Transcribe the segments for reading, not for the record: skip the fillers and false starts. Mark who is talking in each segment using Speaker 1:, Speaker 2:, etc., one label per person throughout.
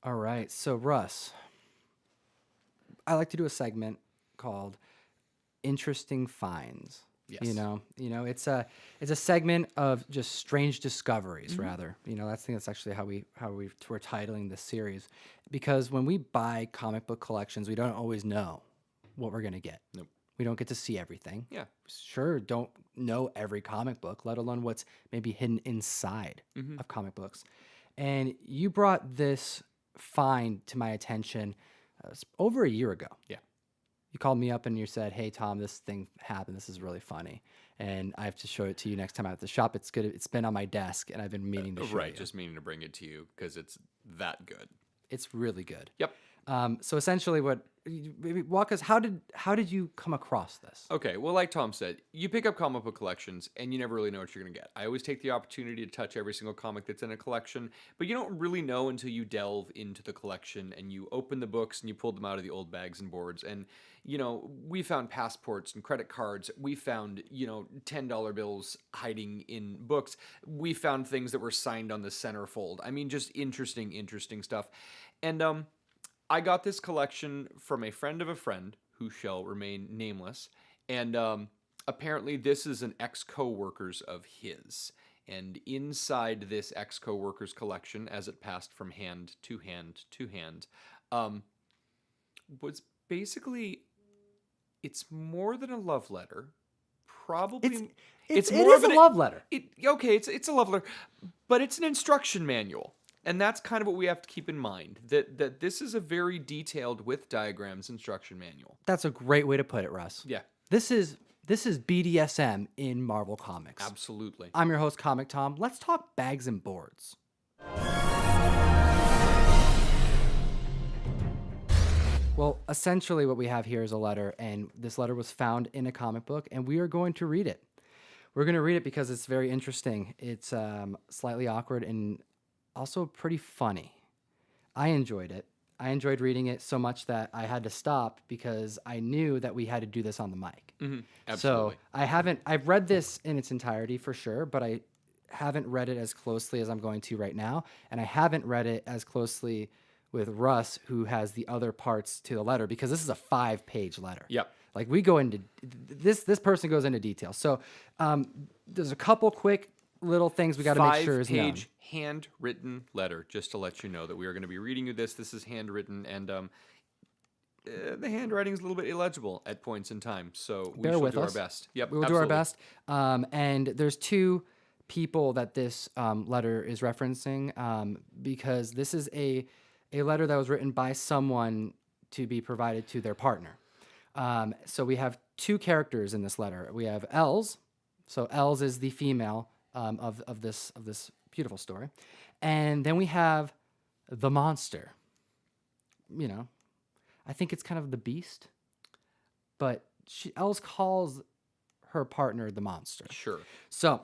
Speaker 1: All right. So, Russ, I like to do a segment called Interesting Finds.
Speaker 2: Yes.
Speaker 1: It's a segment of just strange discoveries, rather. I think that's actually we're titling this series, because when we buy comic book collections, we don't always know what we're gonna get.
Speaker 2: Nope.
Speaker 1: We don't get to see everything.
Speaker 2: Yeah.
Speaker 1: Sure, don't know every comic book, let alone what's maybe hidden inside of comic books. And you brought this find to my attention over a year ago.
Speaker 2: Yeah.
Speaker 1: You called me up and you said, "Hey Tom, this thing happened. This is really funny, and I have to show it to you next time I'm at the shop. It's good. It's been on my desk, and I've been meaning to show
Speaker 2: Right.
Speaker 1: you.
Speaker 2: Just meaning to bring it to you because it's that good.
Speaker 1: It's really good."
Speaker 2: Yep.
Speaker 1: So essentially, maybe walk us. How did you come across this?
Speaker 2: Okay, well, like Tom said, you pick up comic book collections and you never really know what you're going to get. I always take the opportunity to touch every single comic that's in a collection, but you don't really know until you delve into the collection and you open the books and you pull them out of the old bags and boards. And, we found passports and credit cards. We found, $10 bills hiding in books. We found things that were signed on the centerfold. I mean, just interesting stuff. And, I got this collection from a friend of a friend who shall remain nameless, and apparently this is an ex-co-worker's of his. And inside this ex-co-worker's collection, as it passed from hand to hand to hand, was basically, it's more than a love letter. Probably,
Speaker 1: It
Speaker 2: more
Speaker 1: is
Speaker 2: of
Speaker 1: a love letter.
Speaker 2: It's a love letter, but it's an instruction manual. And that's kind of what we have to keep in mind, that this is a very detailed, with diagrams, instruction manual.
Speaker 1: That's a great way to put it, Russ.
Speaker 2: Yeah,
Speaker 1: This is BDSM in Marvel Comics.
Speaker 2: absolutely.
Speaker 1: I'm your host, Comic Tom. Let's talk bags and boards. Well, essentially what we have here is a letter, and this letter was found in a comic book, and we are going to read it. We're going to read it because it's very interesting. It's slightly awkward and also pretty funny. I enjoyed it. I enjoyed reading it so much that I had to stop because I knew that we had to do this on the mic.
Speaker 2: Absolutely.
Speaker 1: So I've read this in its entirety for sure, but I haven't read it as closely as I'm going to right now. And I haven't read it as closely with Russ, who has the other parts to the letter, because this is a 5-page letter.
Speaker 2: Yep.
Speaker 1: Like, we go into this person goes into detail. So there's a couple quick little things we got to make sure is known.
Speaker 2: 5-page handwritten letter, just to let you know that we are going to be reading you this. This is handwritten, and the handwriting is a little bit illegible at points in time, so we
Speaker 1: Bear
Speaker 2: shall
Speaker 1: with
Speaker 2: do
Speaker 1: us.
Speaker 2: our best. Yep,
Speaker 1: We will do our
Speaker 2: absolutely.
Speaker 1: best. And there's 2 people that this letter is referencing, because this is a letter that was written by someone to be provided to their partner. So we have 2 characters in this letter. We have Els. So Els is the female of this beautiful story, and then we have the monster. I think it's kind of the beast, but Els calls her partner the monster.
Speaker 2: Sure.
Speaker 1: So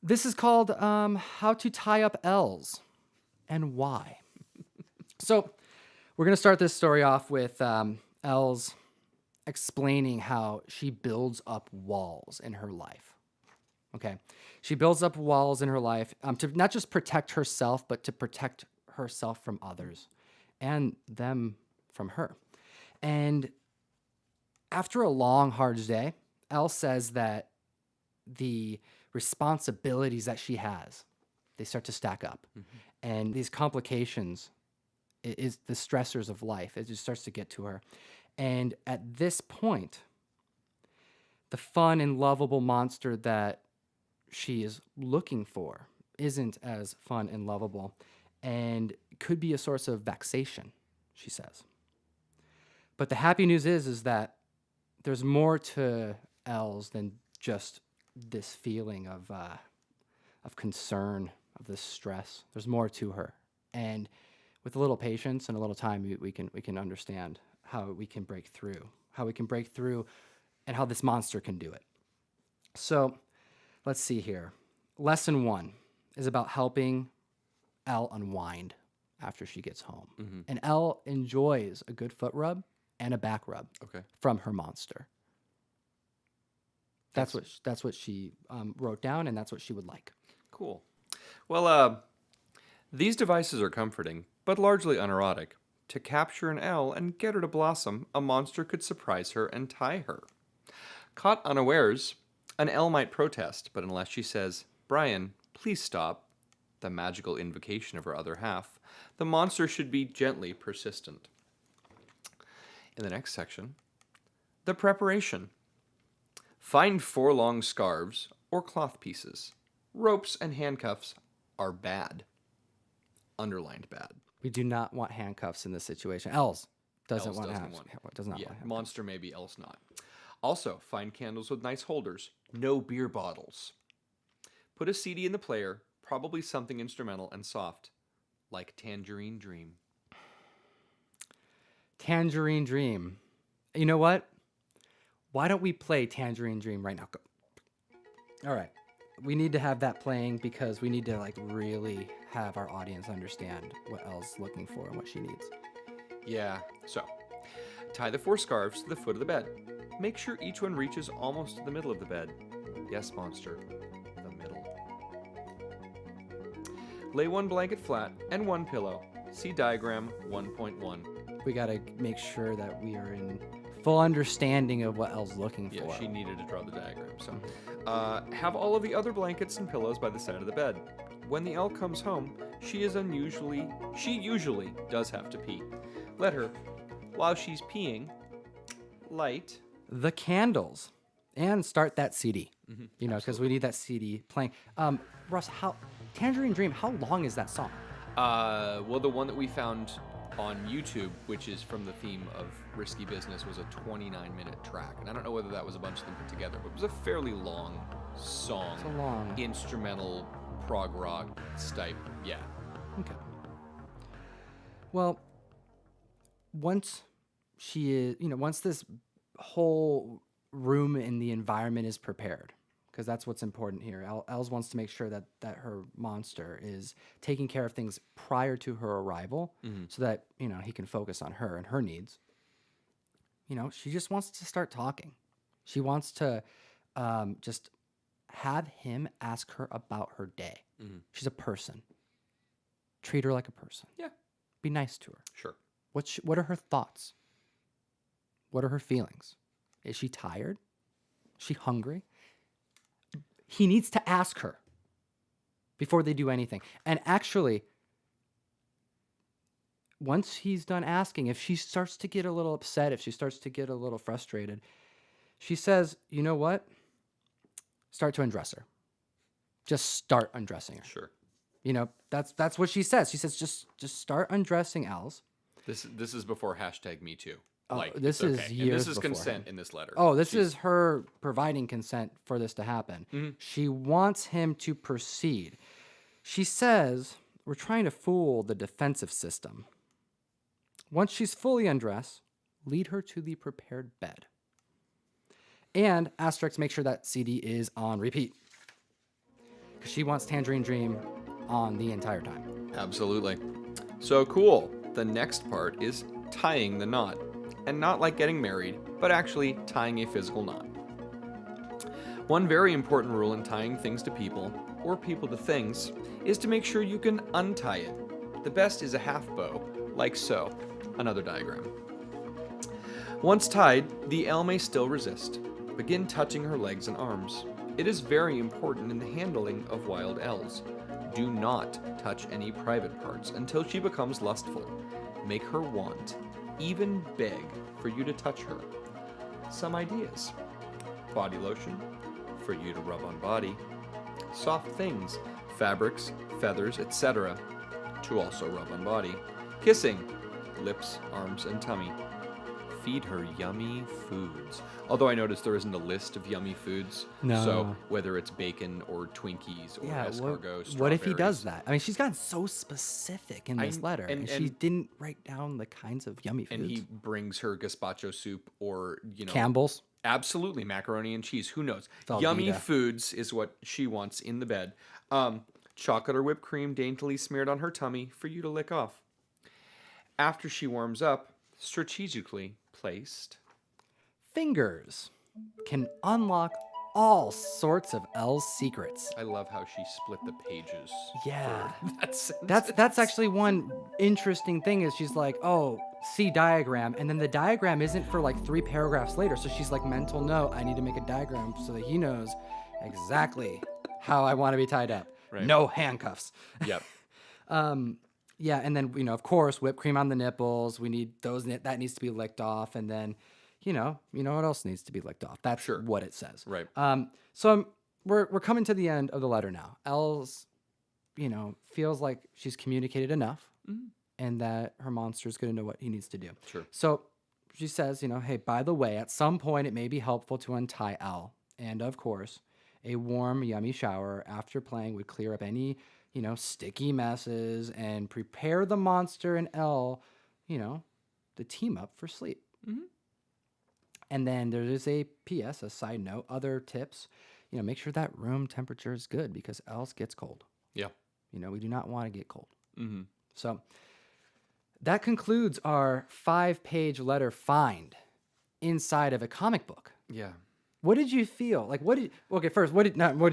Speaker 1: this is called How to Tie Up Els and Why. So we're going to start this story off with Els explaining how she builds up walls in her life. Okay. She builds up walls in her life to not just protect herself, but to protect herself from others and them from her. And after a long, hard day, Elle says that the responsibilities that she has, they start to stack up. And these complications is the stressors of life. It just starts to get to her. And at this point, the fun and lovable monster that she is looking for isn't as fun and lovable, and could be a source of vexation, she says. But the happy news is that there's more to Els than just this feeling of concern, of this stress. There's more to her, and with a little patience and a little time, we can understand how we can break through, and how this monster can do it. So let's see here. Lesson 1 is about helping Elle unwind after she gets home. And Elle enjoys a good foot rub and a back rub from her monster. That's what she wrote down, and that's what she would like.
Speaker 2: Cool. Well, These devices are comforting, but largely unerotic. To capture an L and get her to blossom, a monster could surprise her and tie her. Caught unawares, an L might protest, but unless she says, "Brian, please stop," the magical invocation of her other half, the monster should be gently persistent. In the next section, the preparation. Find 4 long scarves or cloth pieces. Ropes and handcuffs are bad. Underlined bad.
Speaker 1: We do not want handcuffs in this situation. Els doesn't
Speaker 2: Els
Speaker 1: want
Speaker 2: doesn't
Speaker 1: handcuffs.
Speaker 2: want-
Speaker 1: Does not
Speaker 2: Yeah,
Speaker 1: want handcuffs.
Speaker 2: monster maybe, else not. Also, find candles with nice holders. No beer bottles. Put a CD in the player, probably something instrumental and soft, like Tangerine Dream.
Speaker 1: Tangerine Dream. You know what? Why don't we play Tangerine Dream right now? Go. All right. We need to have that playing because we need to like really have our audience understand what Elle's looking for and what she needs.
Speaker 2: Yeah, so tie the 4 scarves to the foot of the bed. Make sure each one reaches almost to the middle of the bed. Yes, monster, the middle. Lay 1 blanket flat and 1 pillow. See diagram 1.1.
Speaker 1: We got to make sure that we are in full understanding of what Elle's looking
Speaker 2: Yeah,
Speaker 1: for.
Speaker 2: she needed to draw the diagram. So, have all of the other blankets and pillows by the side of the bed. When the L comes home, she usually does have to pee. Let her, while she's peeing, light.
Speaker 1: The candles and start that CD. You know, because we need that CD playing. Russ, Tangerine Dream? How long is that song?
Speaker 2: Well, the one that we found on YouTube, which is from the theme of Risky Business, was a 29-minute track. And I don't know whether that was a bunch of them put together, but it was a fairly long song.
Speaker 1: It's a long.
Speaker 2: Instrumental, prog rock type. Yeah.
Speaker 1: Okay. Well, once she is, once this whole room in the environment is prepared, because that's what's important here. Els wants to make sure that her monster is taking care of things prior to her arrival, so that he can focus on her and her needs. She just wants to start talking. She wants to just have him ask her about her day. She's a person. Treat her like a person.
Speaker 2: Yeah.
Speaker 1: Be nice to her.
Speaker 2: Sure.
Speaker 1: What are her thoughts? What are her feelings? Is she tired? Is she hungry? He needs to ask her before they do anything. And actually, once he's done asking, if she starts to get a little upset, if she starts to get a little frustrated, she says, "You know what? Start to undress her. Just start undressing her."
Speaker 2: Sure.
Speaker 1: That's what she says. She says, just start undressing Els.
Speaker 2: This is before #MeToo.
Speaker 1: This
Speaker 2: it's
Speaker 1: is
Speaker 2: okay.
Speaker 1: years
Speaker 2: And this is
Speaker 1: before.
Speaker 2: consent in this letter.
Speaker 1: Oh, this is her providing consent for this to happen. She wants him to proceed. She says, "We're trying to fool the defensive system." Once she's fully undressed, lead her to the prepared bed. And asterisk, make sure that CD is on repeat. Because she wants Tangerine Dream on the entire time.
Speaker 2: Absolutely. So cool. The next part is tying the knot. And not like getting married, but actually tying a physical knot. One very important rule in tying things to people, or people to things, is to make sure you can untie it. The best is a half bow, like so. Another diagram. Once tied, the L may still resist. Begin touching her legs and arms. It is very important in the handling of wild L's. Do not touch any private parts until she becomes lustful. Make her want, even beg, for you to touch her. Some ideas. Body lotion, for you to rub on body. Soft things, fabrics, feathers, etc., to also rub on body. Kissing, lips, arms, and tummy. Feed her yummy foods. Although I noticed there isn't a list of yummy foods.
Speaker 1: No.
Speaker 2: So whether it's bacon or Twinkies or escargot,
Speaker 1: What if he does
Speaker 2: strawberries.
Speaker 1: that? I mean, she's gotten so specific in this letter, and she didn't write down the kinds of yummy foods.
Speaker 2: And he brings her gazpacho soup or,
Speaker 1: Campbell's.
Speaker 2: Absolutely, macaroni and cheese. Who knows?
Speaker 1: Velveeta.
Speaker 2: Yummy foods is what she wants in the bed. Chocolate or whipped cream daintily smeared on her tummy for you to lick off. After she warms up, strategically placed.
Speaker 1: Fingers can unlock all sorts of Elle's secrets.
Speaker 2: I love how she split the pages.
Speaker 1: Yeah.
Speaker 2: For that sentence.
Speaker 1: That's actually one interesting thing is she's like, oh, see diagram. And then the diagram isn't for like 3 paragraphs later. So she's like, mental note, I need to make a diagram so that he knows exactly how I want to be tied up.
Speaker 2: Right.
Speaker 1: No handcuffs.
Speaker 2: Yep.
Speaker 1: Yeah, and then, of course, whipped cream on the nipples. We need those, that needs to be licked off. And then, you know what else needs to be licked off? That's what it says.
Speaker 2: Right.
Speaker 1: So we're coming to the end of the letter now. Elle's, feels like she's communicated enough and that her monster's going to know what he needs to do.
Speaker 2: Sure.
Speaker 1: So she says, hey, by the way, at some point it may be helpful to untie Elle. And of course, a warm, yummy shower after playing would clear up any, sticky messes and prepare the monster and Elle, to team up for sleep.
Speaker 2: Mm-hmm.
Speaker 1: And then there is a PS, a side note, other tips. Make sure that room temperature is good because else gets cold.
Speaker 2: Yeah.
Speaker 1: We do not want to get cold.
Speaker 2: Mm-hmm.
Speaker 1: So that concludes our 5-page letter find inside of a comic book.
Speaker 2: Yeah.
Speaker 1: What did you feel? Like, what did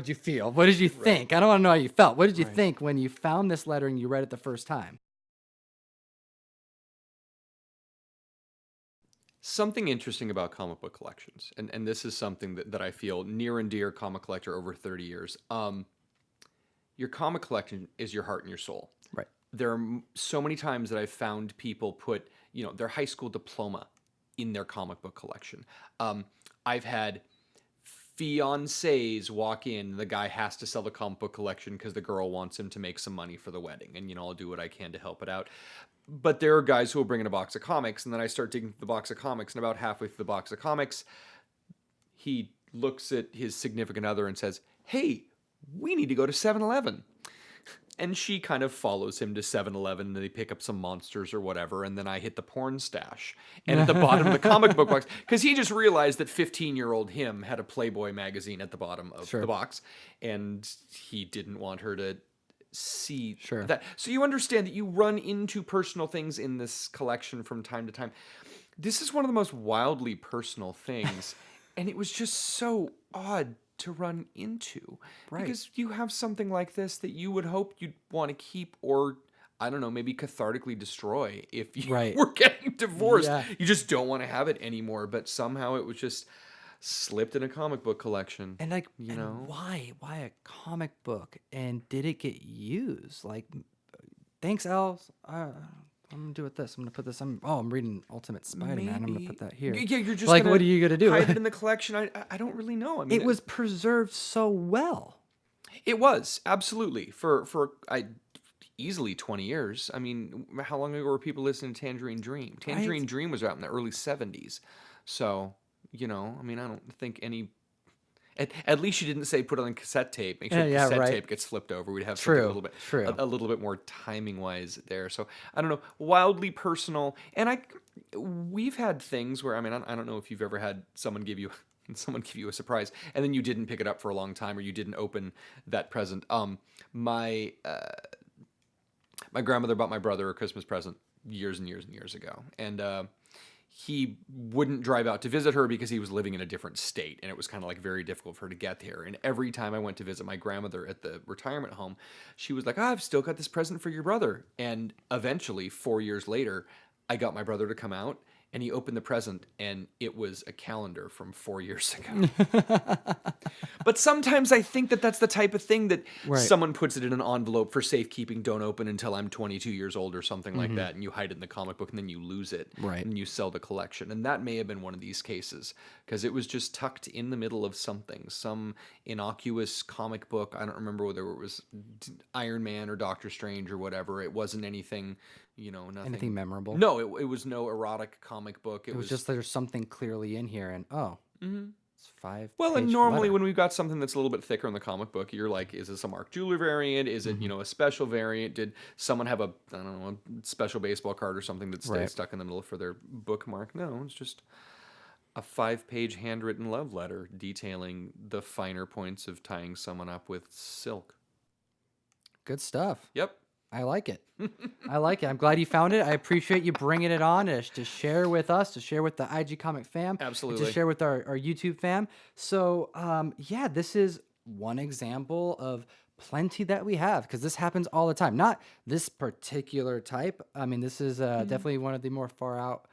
Speaker 1: you feel? What did you think? I don't want to know how you felt. What did you think when you found this letter and you read it the first time?
Speaker 2: Something interesting about comic book collections, and this is something that I feel near and dear comic collector over 30 years. Your comic collection is your heart and your soul.
Speaker 1: Right.
Speaker 2: There are so many times that I've found people put, their high school diploma in their comic book collection. I've had fiancés walk in, the guy has to sell the comic book collection because the girl wants him to make some money for the wedding, and I'll do what I can to help it out. But there are guys who will bring in a box of comics, and then I start digging through the box of comics, and about halfway through the box of comics, he looks at his significant other and says, "Hey, we need to go to 7-Eleven." And she kind of follows him to 7-Eleven, and they pick up some monsters or whatever, and then I hit the porn stash. And at the bottom of the comic book box, because he just realized that 15-year-old him had a Playboy magazine at the bottom of the box, and he didn't want her to see that. So you understand that you run into personal things in this collection from time to time. This is one of the most wildly personal things, and it was just so odd to run into. Because you have something like this that you would hope you'd want to keep, or I don't know, maybe cathartically destroy if you were getting divorced. Yeah. You just don't want to have it anymore, but somehow it was just slipped in a comic book collection.
Speaker 1: And like, why a comic book? And did it get used? Like, thanks, Elle. I'm gonna do it this. I'm gonna put this. I'm reading Ultimate Spider-Man. I'm gonna put that here.
Speaker 2: Yeah, you're just
Speaker 1: like, what are you gonna do?
Speaker 2: Hide it in the collection. I don't really know. I mean,
Speaker 1: it was preserved so well.
Speaker 2: It was absolutely for easily 20 years. I mean, how long ago were people listening to Tangerine Dream? Tangerine Dream was out in the early 70s. So I mean, I don't think any. At least you didn't say put it on cassette tape. Make sure the cassette tape gets flipped over. We'd have something a little bit more timing wise there. So I don't know, wildly personal. And we've had things where, I mean, I don't know if you've ever had someone give you a surprise and then you didn't pick it up for a long time or you didn't open that present. My grandmother bought my brother a Christmas present years and years and years ago, and he wouldn't drive out to visit her because he was living in a different state, and it was kind of like very difficult for her to get there. And every time I went to visit my grandmother at the retirement home, she was like, I've still got this present for your brother. And eventually, 4 years later, I got my brother to come out, and he opened the present, and it was a calendar from 4 years ago. But sometimes I think that that's the type of thing that someone puts it in an envelope for safekeeping, don't open until I'm 22 years old or something like that, and you hide it in the comic book, and then you lose it, and you sell the collection. And that may have been one of these cases, because it was just tucked in the middle of something, some innocuous comic book. I don't remember whether it was Iron Man or Doctor Strange or whatever. It wasn't anything... nothing.
Speaker 1: Anything memorable?
Speaker 2: No, it was no erotic comic book.
Speaker 1: It was just there's something clearly in here, and it's 5.
Speaker 2: Well, and normally when we've got something that's a little bit thicker in the comic book, you're like, is this a Mark Jeweler variant? Is it a special variant? Did someone have a special baseball card or something that stayed stuck in the middle for their bookmark? No, it's just a 5-page handwritten love letter detailing the finer points of tying someone up with silk.
Speaker 1: Good stuff.
Speaker 2: Yep.
Speaker 1: I like it. I like it. I'm glad you found it. I appreciate you bringing it on to share with us, to share with the IG Comic fam, and
Speaker 2: Absolutely.
Speaker 1: to share with our YouTube fam. So, yeah, this is one example of plenty that we have because this happens all the time. Not this particular type. I mean, this is definitely one of the more far out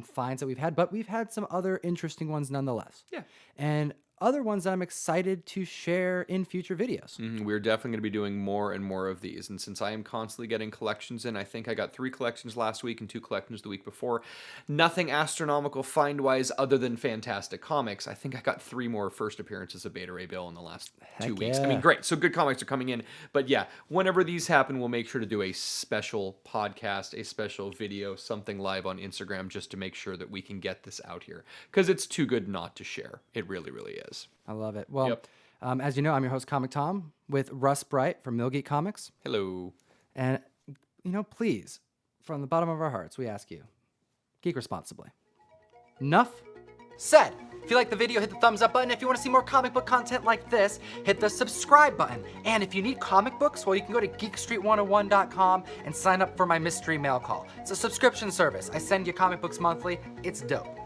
Speaker 1: finds that we've had, but we've had some other interesting ones nonetheless.
Speaker 2: Yeah.
Speaker 1: And other ones that I'm excited to share in future videos.
Speaker 2: We're definitely going to be doing more and more of these. And since I am constantly getting collections in, I think I got 3 collections last week and 2 collections the week before. Nothing astronomical find-wise other than fantastic comics. I think I got 3 more first appearances of Beta Ray Bill in the last 2 weeks. I mean,
Speaker 1: yeah.
Speaker 2: great. So good comics are coming in. But yeah, whenever these happen, we'll make sure to do a special podcast, a special video, something live on Instagram just to make sure that we can get this out here. Because it's too good not to share. It really, really is.
Speaker 1: I love it. Well,
Speaker 2: Yep.
Speaker 1: as you know, I'm your host, Comic Tom, with Russ Bright from Millgate Comics.
Speaker 2: Hello.
Speaker 1: And, please, from the bottom of our hearts, we ask you, geek responsibly. Enough said. If you like the video, hit the thumbs up button. If you want to see more comic book content like this, hit the subscribe button. And if you need comic books, well, you can go to geekstreet101.com and sign up for my mystery mail call. It's a subscription service. I send you comic books monthly. It's dope.